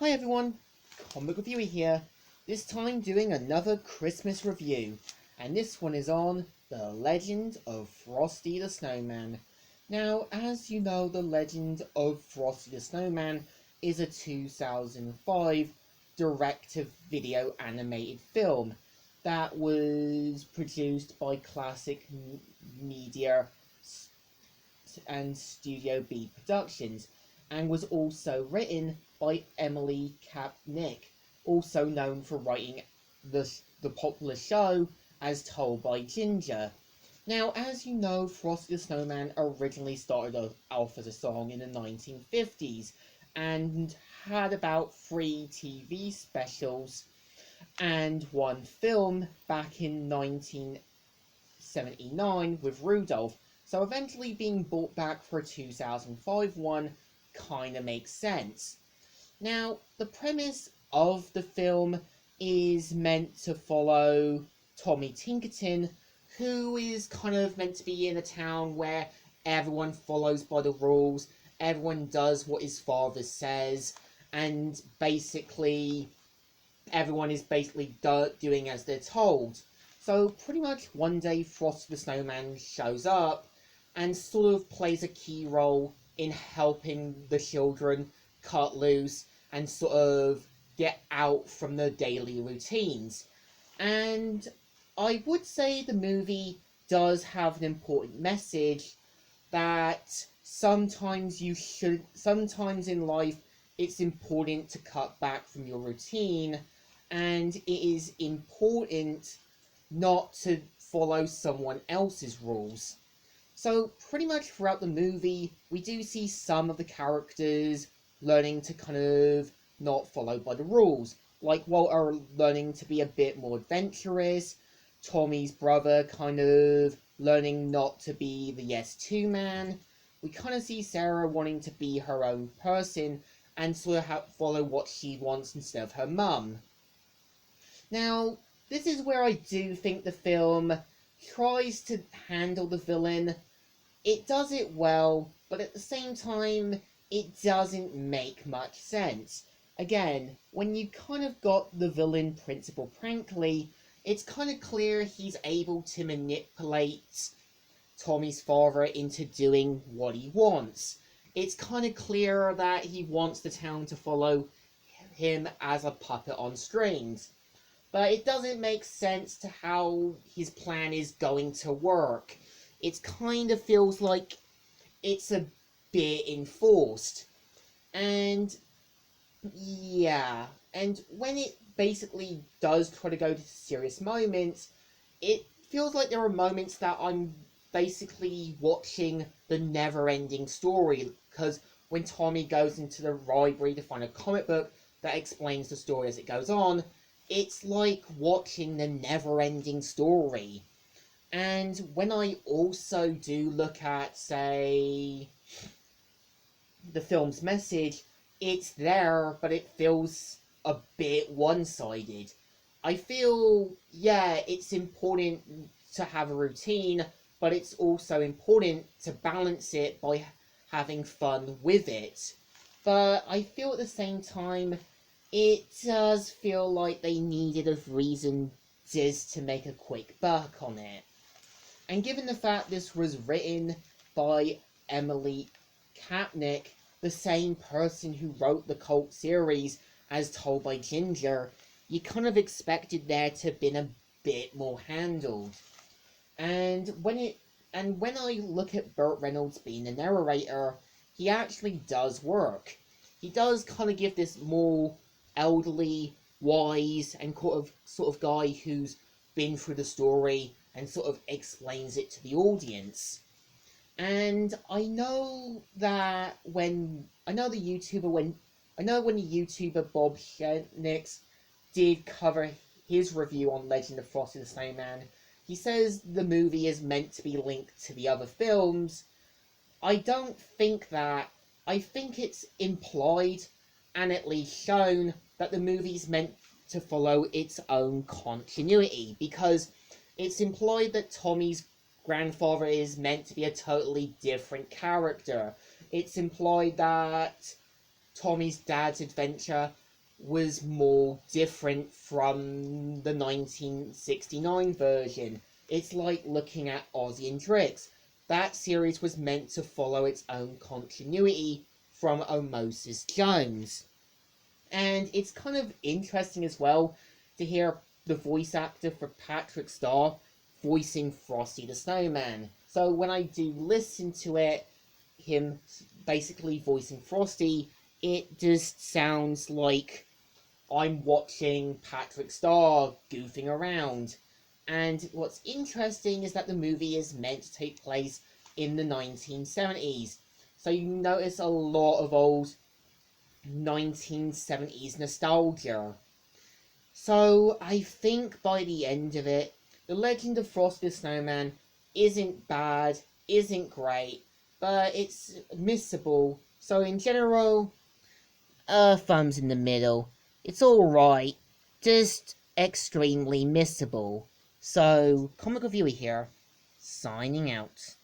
Hi everyone, Comic Reviewer here, this time doing another Christmas review, and this one is on The Legend of Frosty the Snowman. Now, as you know, The Legend of Frosty the Snowman is a 2005 direct-to-video animated film that was produced by Classic Media and Studio B Productions, and was also written by Emily Kapnick, also known for writing the popular show As Told by Ginger. Now, as you know, Frosty the Snowman originally started off as a song in the 1950s and had about 3 TV specials and 1 film back in 1979 with Rudolph, so eventually being brought back for a 2005 one kinda makes sense. Now, the premise of the film is meant to follow Tommy Tinkerton, who is kind of meant to be in a town where everyone follows by the rules, everyone does what his father says, and basically everyone is basically doing as they're told. So pretty much one day Frosty the Snowman shows up and sort of plays a key role in helping the children cut loose and sort of get out from their daily routines. And I would say the movie does have an important message that sometimes in life it's important to cut back from your routine, and it is important not to follow someone else's rules. So pretty much throughout the movie, we do see some of the characters learning to kind of not follow by the rules, like Walter learning to be a bit more adventurous, Tommy's brother kind of learning not to be the yes to man. We kind of see Sarah wanting to be her own person and sort of follow what she wants instead of her mum. Now, this is where I do think the film tries to handle the villain. It does it well, but at the same time, it doesn't make much sense. Again, when you kind of got the villain Principal Prankley, it's kind of clear he's able to manipulate Tommy's father into doing what he wants. It's kind of clear that he wants the town to follow him as a puppet on strings. But it doesn't make sense to how his plan is going to work. It kind of feels like it's a bit enforced. And yeah, and when it basically does try to go to serious moments, it feels like there are moments that I'm basically watching the never-ending story, because when Tommy goes into the library to find a comic book that explains the story as it goes on, it's like watching the never-ending story. And when I also do look at, say, the film's message, it's there, but it feels a bit one-sided. I feel, yeah, it's important to have a routine, but it's also important to balance it by having fun with it. But I feel at the same time, it does feel like they needed a reason just to make a quick buck on it. And given the fact this was written by Emily Kapnick, the same person who wrote the cult series As Told by Ginger, you kind of expected there to have been a bit more handled. And when I look at Burt Reynolds being the narrator, he actually does work. He does kind of give this more elderly, wise, and sort of guy who's been through the story and sort of explains it to the audience. And I know that when the YouTuber Bob Shenix did cover his review on Legend of Frosty the Snowman, he says the movie is meant to be linked to the other films. I don't think that. I think it's implied and at least shown that the movie's meant to follow its own continuity, because it's implied that Tommy's grandfather is meant to be a totally different character. It's implied that Tommy's dad's adventure was more different from the 1969 version. It's like looking at Ozzy and Drix. That series was meant to follow its own continuity from Osmosis Jones. And it's kind of interesting as well to hear the voice actor for Patrick Star voicing Frosty the Snowman. So when I do listen to it, him basically voicing Frosty, it just sounds like I'm watching Patrick Star goofing around. And what's interesting is that the movie is meant to take place in the 1970s. So you notice a lot of old 1970s nostalgia. So I think by the end of it, The Legend of Frosty the Snowman isn't bad, isn't great, but it's missable. So in general, thumbs in the middle. It's alright, just extremely missable. So, Comic Reviewer here, signing out.